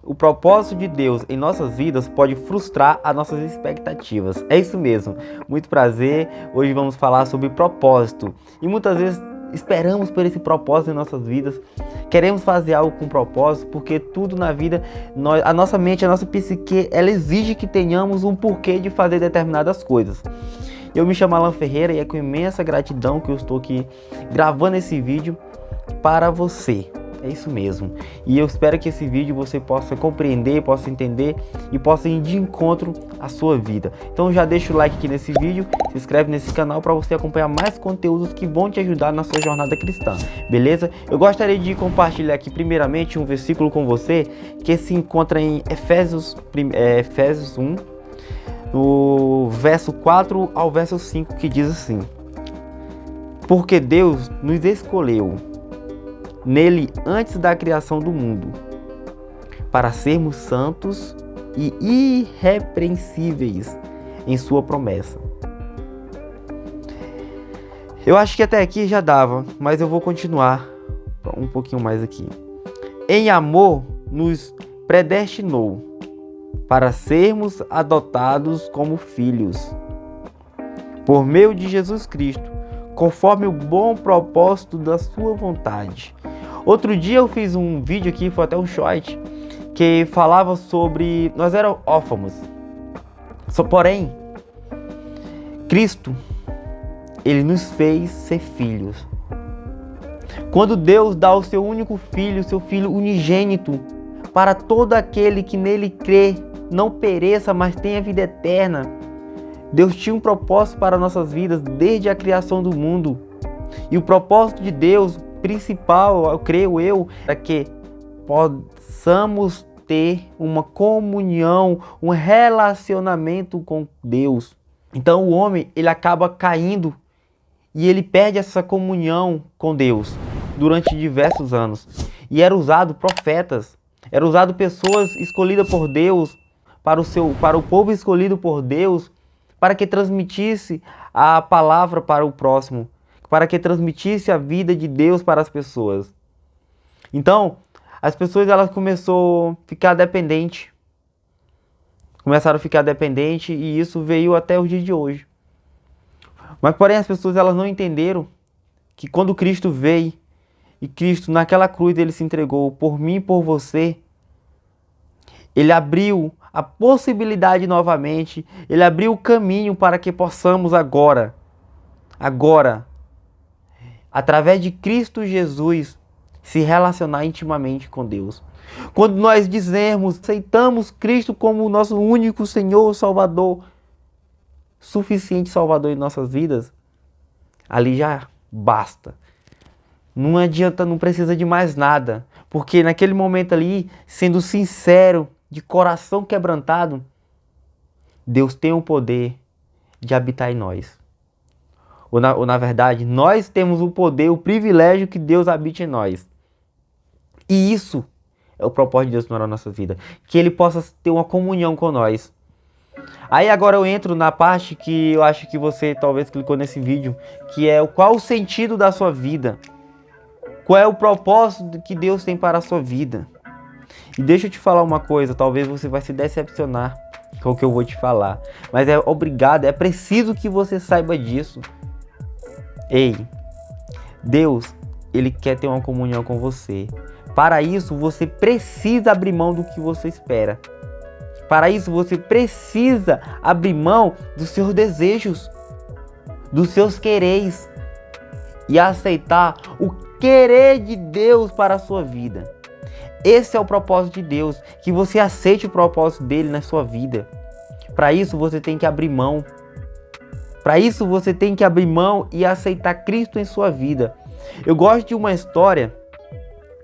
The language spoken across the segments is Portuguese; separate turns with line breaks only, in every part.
o propósito de Deus em nossas vidas pode frustrar as nossas expectativas. É isso mesmo. Muito prazer. Hoje vamos falar sobre propósito. E muitas vezes esperamos por esse propósito em nossas vidas. Queremos fazer algo com propósito, porque tudo na vida, a nossa mente, a nossa psique, ela exige que tenhamos um porquê de fazer determinadas coisas. Eu me chamo Alan Ferreira e é com imensa gratidão que eu estou aqui gravando esse vídeo para você. É isso mesmo. E eu espero que esse vídeo você possa compreender, possa entender e possa ir de encontro à sua vida. Então já deixa o like aqui nesse vídeo, se inscreve nesse canal para você acompanhar mais conteúdos que vão te ajudar na sua jornada cristã, beleza? Eu gostaria de compartilhar aqui primeiramente um versículo com você que se encontra em Efésios 1, no verso 4 ao verso 5, que diz assim: porque Deus nos escolheu nele antes da criação do mundo, para sermos santos e irrepreensíveis em sua promessa. Eu acho que até aqui já dava, mas eu vou continuar um pouquinho mais aqui. Em amor nos predestinou para sermos adotados como filhos, por meio de Jesus Cristo, conforme o bom propósito da sua vontade. Outro dia eu fiz um vídeo aqui, foi até um short, que falava sobre nós éramos órfãos. Porém, Cristo, ele nos fez ser filhos. Quando Deus dá o seu único filho, seu filho unigênito, para todo aquele que nele crê, não pereça, mas tenha vida eterna. Deus tinha um propósito para nossas vidas desde a criação do mundo. E o propósito de Deus principal, eu creio, é que possamos ter uma comunhão, um relacionamento com Deus. Então o homem, ele acaba caindo e ele perde essa comunhão com Deus durante diversos anos. E era usado profetas, era usado pessoas escolhidas por Deus, para o povo escolhido por Deus, para que transmitisse a palavra para o próximo, para que transmitisse a vida de Deus para as pessoas. Então, as pessoas elas começaram a ficar dependentes. E isso veio até o dia de hoje. Mas porém as pessoas elas não entenderam que quando Cristo veio, e Cristo naquela cruz ele se entregou por mim e por você, ele abriu a possibilidade novamente, ele abriu o caminho para que possamos agora, através de Cristo Jesus, se relacionar intimamente com Deus. Quando nós aceitamos Cristo como o nosso único Senhor, Salvador, suficiente Salvador em nossas vidas, ali já basta. Não adianta, não precisa de mais nada, porque naquele momento ali, sendo sincero, de coração quebrantado, Deus tem o poder de habitar em nós. Ou na verdade, nós temos o poder, o privilégio que Deus habite em nós. E isso é o propósito de Deus na nossa vida. Que Ele possa ter uma comunhão com nós. Aí agora eu entro na parte que eu acho que você talvez clicou nesse vídeo, que é qual o sentido da sua vida. Qual é o propósito que Deus tem para a sua vida. E deixa eu te falar uma coisa, talvez você vai se decepcionar com o que eu vou te falar. Mas é preciso que você saiba disso. Ei, Deus, Ele quer ter uma comunhão com você. Para isso, você precisa abrir mão do que você espera. Para isso, você precisa abrir mão dos seus desejos, dos seus quereres. E aceitar o querer de Deus para a sua vida. Esse é o propósito de Deus, que você aceite o propósito dele na sua vida. Para isso você tem que abrir mão. Para isso você tem que abrir mão e aceitar Cristo em sua vida. Eu gosto de uma história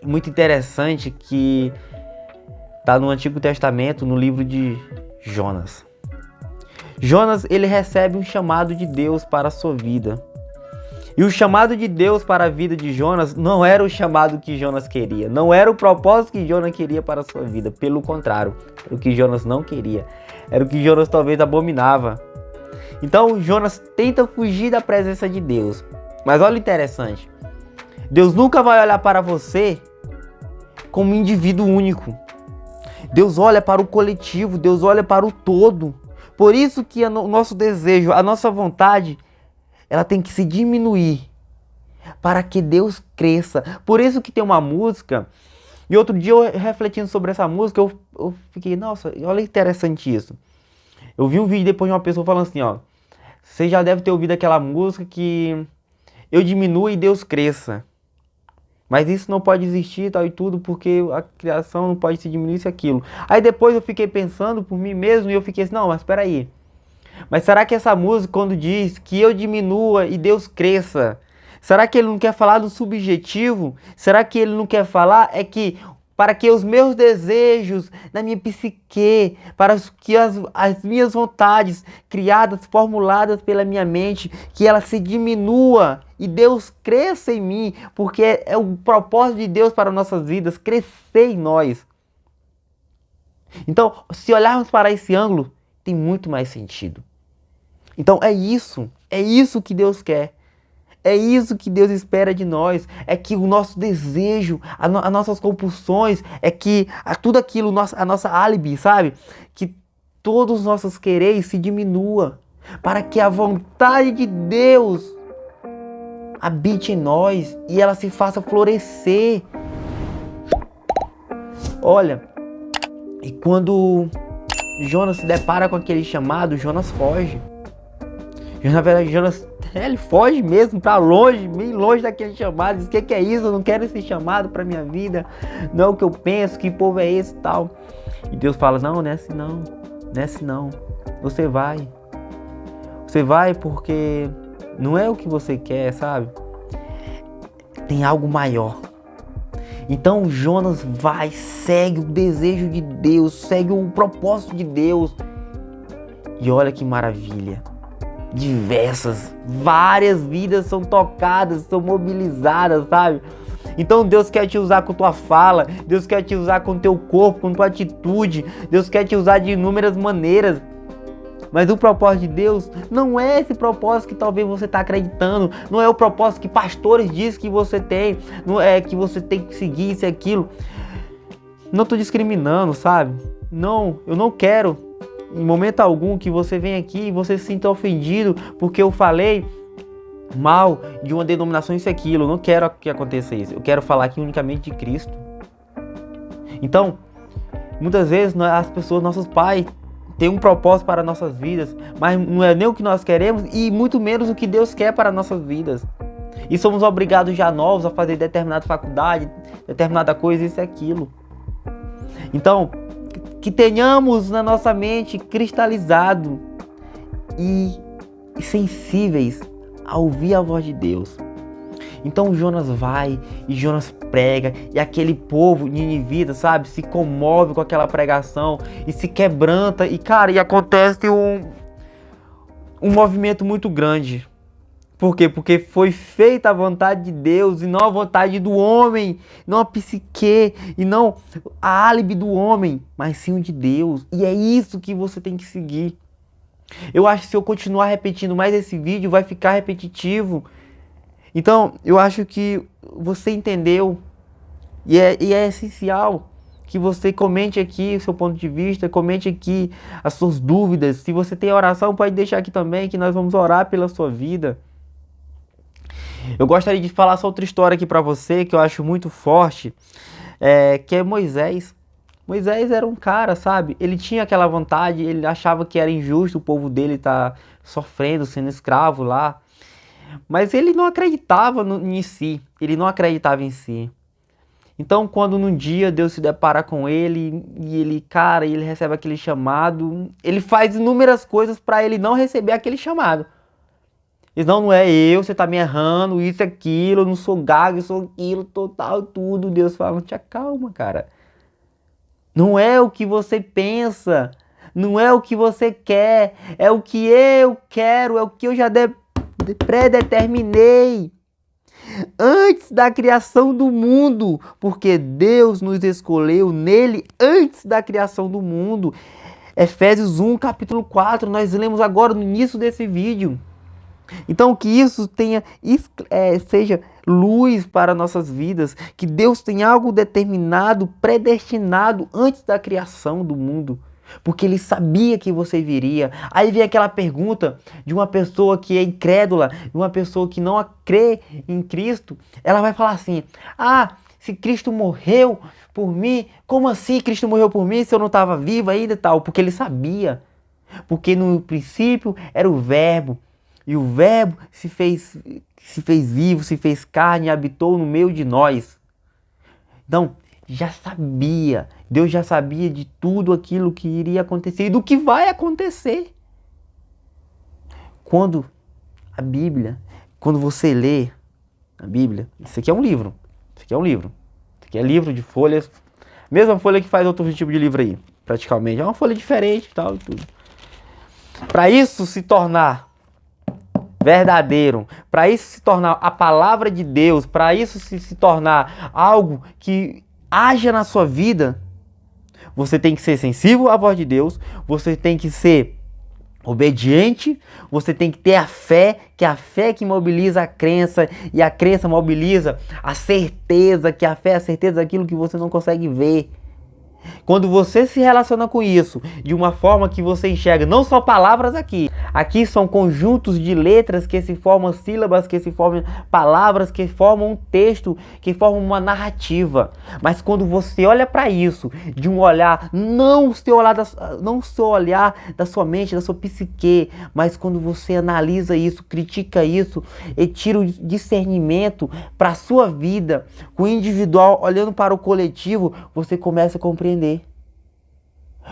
muito interessante que está no Antigo Testamento, no livro de Jonas. Jonas, ele recebe um chamado de Deus para a sua vida. E o chamado de Deus para a vida de Jonas não era o chamado que Jonas queria. Não era o propósito que Jonas queria para a sua vida. Pelo contrário, era o que Jonas não queria. Era o que Jonas talvez abominava. Então Jonas tenta fugir da presença de Deus. Mas olha o interessante. Deus nunca vai olhar para você como um indivíduo único. Deus olha para o coletivo, Deus olha para o todo. Por isso que o nosso desejo, a nossa vontade, ela tem que se diminuir para que Deus cresça. Por isso que tem uma música, e outro dia eu refletindo sobre essa música, eu fiquei, nossa, olha que interessante isso. Eu vi um vídeo depois de uma pessoa falando assim, ó, você já deve ter ouvido aquela música que eu diminua e Deus cresça. Mas isso não pode existir, tal e tudo, porque a criação não pode se diminuir isso e aquilo. Aí depois eu fiquei pensando por mim mesmo e eu fiquei assim, não, mas espera aí. Mas será que essa música, quando diz que eu diminua e Deus cresça, será que ele não quer falar do subjetivo? Será que ele não quer falar que para que os meus desejos na minha psique, para que as minhas vontades criadas, formuladas pela minha mente, que ela se diminua e Deus cresça em mim, porque é o propósito de Deus para nossas vidas, crescer em nós. Então, se olharmos para esse ângulo, tem muito mais sentido. Então é isso que Deus quer. É isso que Deus espera de nós, é que o nosso desejo, as nossas compulsões, é que tudo aquilo, a nossa álibi, sabe? Que todos os nossos quereres se diminua, para que a vontade de Deus habite em nós e ela se faça florescer. Olha, e quando Jonas se depara com aquele chamado, Jonas foge. Na verdade, Jonas, ele foge mesmo para longe, bem longe daquele chamado. Diz, que é isso? Eu não quero esse chamado para minha vida. Não é o que eu penso, que povo é esse e tal. E Deus fala, não é assim não. Não é assim não. Você vai. Você vai porque não é o que você quer, sabe? Tem algo maior. Então Jonas vai, segue o desejo de Deus, segue o propósito de Deus. E olha que maravilha. Várias vidas são tocadas, são mobilizadas, sabe? Então Deus quer te usar com tua fala, Deus quer te usar com teu corpo, com tua atitude, Deus quer te usar de inúmeras maneiras. Mas o propósito de Deus não é esse propósito que talvez você está acreditando, não é o propósito que pastores dizem que você tem, não é que você tem que seguir isso e aquilo. Não estou discriminando, sabe? Não, eu não quero em momento algum que você venha aqui e você se sinta ofendido porque eu falei mal de uma denominação isso e aquilo. Eu não quero que aconteça isso. Eu quero falar aqui unicamente de Cristo. Então, muitas vezes as pessoas, nossos pais, têm um propósito para nossas vidas, mas não é nem o que nós queremos e muito menos o que Deus quer para nossas vidas. E somos obrigados já novos a fazer determinada faculdade, determinada coisa, isso e aquilo. Então, que tenhamos na nossa mente cristalizado e sensíveis a ouvir a voz de Deus. Então Jonas vai e Jonas prega e aquele povo ninivita, sabe, se comove com aquela pregação e se quebranta e, cara, e acontece um movimento muito grande. Por quê? Porque foi feita a vontade de Deus e não a vontade do homem, não a psique e não a álibi do homem, mas sim o de Deus. E é isso que você tem que seguir. Eu acho que se eu continuar repetindo mais esse vídeo, vai ficar repetitivo. Então, eu acho que você entendeu e é essencial que você comente aqui o seu ponto de vista, comente aqui as suas dúvidas. Se você tem oração, pode deixar aqui também que nós vamos orar pela sua vida. Eu gostaria de falar só outra história aqui para você que eu acho muito forte, que é Moisés. Moisés era um cara, sabe? Ele tinha aquela vontade, ele achava que era injusto o povo dele estar sofrendo, sendo escravo lá. Mas ele não acreditava em si, ele não acreditava em si. Então, quando num dia Deus se depara com ele e ele recebe aquele chamado, ele faz inúmeras coisas para ele não receber aquele chamado. Diz, não é eu, você tá me errando, isso, aquilo, eu não sou gago, eu sou aquilo, total, tudo. Deus fala, te acalma, cara. Não é o que você pensa, não é o que você quer, é o que eu quero, é o que eu já predeterminei. Antes da criação do mundo, porque Deus nos escolheu nele antes da criação do mundo. Efésios 1, capítulo 4, nós lemos agora no início desse vídeo. Então que isso seja luz para nossas vidas, que Deus tem algo determinado, predestinado antes da criação do mundo, porque Ele sabia que você viria. Aí vem aquela pergunta de uma pessoa que é incrédula, de uma pessoa que não crê em Cristo. Ela vai falar assim: ah, se Cristo morreu por mim, como assim Cristo morreu por mim se eu não estava vivo ainda e tal? Porque Ele sabia, porque no princípio era o Verbo, e o Verbo se fez vivo, se fez carne e habitou no meio de nós. Então, já sabia, Deus já sabia de tudo aquilo que iria acontecer e do que vai acontecer. Quando a Bíblia, quando você lê a Bíblia, isso aqui é um livro, isso aqui é um livro, isso aqui é livro de folhas, mesma folha que faz outro tipo de livro aí, praticamente, é uma folha diferente e tal e tudo. Para isso se tornar verdadeiro, para isso se tornar a palavra de Deus, para isso se tornar algo que haja na sua vida, você tem que ser sensível à voz de Deus, você tem que ser obediente, você tem que ter a fé, que é a fé que mobiliza a crença, e a crença mobiliza a certeza, que a fé é a certeza daquilo que você não consegue ver. Quando você se relaciona com isso de uma forma que você enxerga não só palavras aqui são conjuntos de letras que se formam sílabas, que se formam palavras, que formam um texto, que formam uma narrativa. Mas quando você olha para isso de um olhar, não o seu olhar da sua mente, da sua psique, mas quando você analisa isso, critica isso e tira o discernimento para a sua vida, com o individual olhando para o coletivo, você começa a compreender.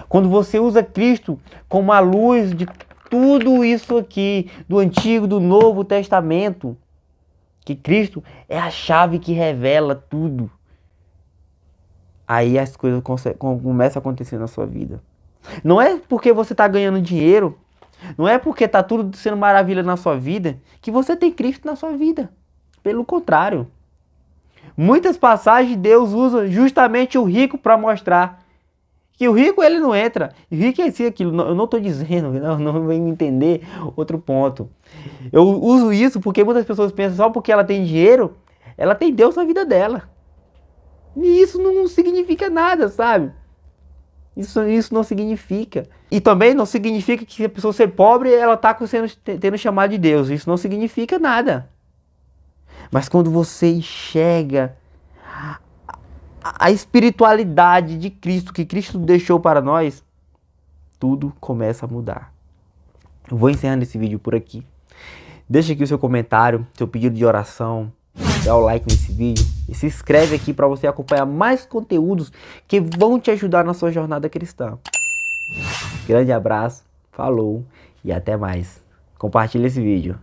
Quando você usa Cristo como a luz de tudo isso aqui, do Antigo, do Novo Testamento, que Cristo é a chave que revela tudo, aí as coisas começam a acontecer na sua vida. Não é porque você está ganhando dinheiro, não é porque está tudo sendo maravilha na sua vida, que você tem Cristo na sua vida. Pelo contrário. Muitas passagens Deus usa justamente o rico para mostrar que o rico ele não entra. O rico é isso e aquilo. Eu não estou dizendo, não vem me entender outro ponto. Eu uso isso porque muitas pessoas pensam só porque ela tem dinheiro, ela tem Deus na vida dela. E isso não significa nada, sabe? Isso não significa. E também não significa que se a pessoa ser pobre, ela está tendo chamado de Deus. Isso não significa nada. Mas quando você enxerga a espiritualidade de Cristo, que Cristo deixou para nós, tudo começa a mudar. Eu vou encerrando esse vídeo por aqui. Deixa aqui o seu comentário, seu pedido de oração, dá o like nesse vídeo e se inscreve aqui para você acompanhar mais conteúdos que vão te ajudar na sua jornada cristã. Grande abraço, falou e até mais. Compartilha esse vídeo.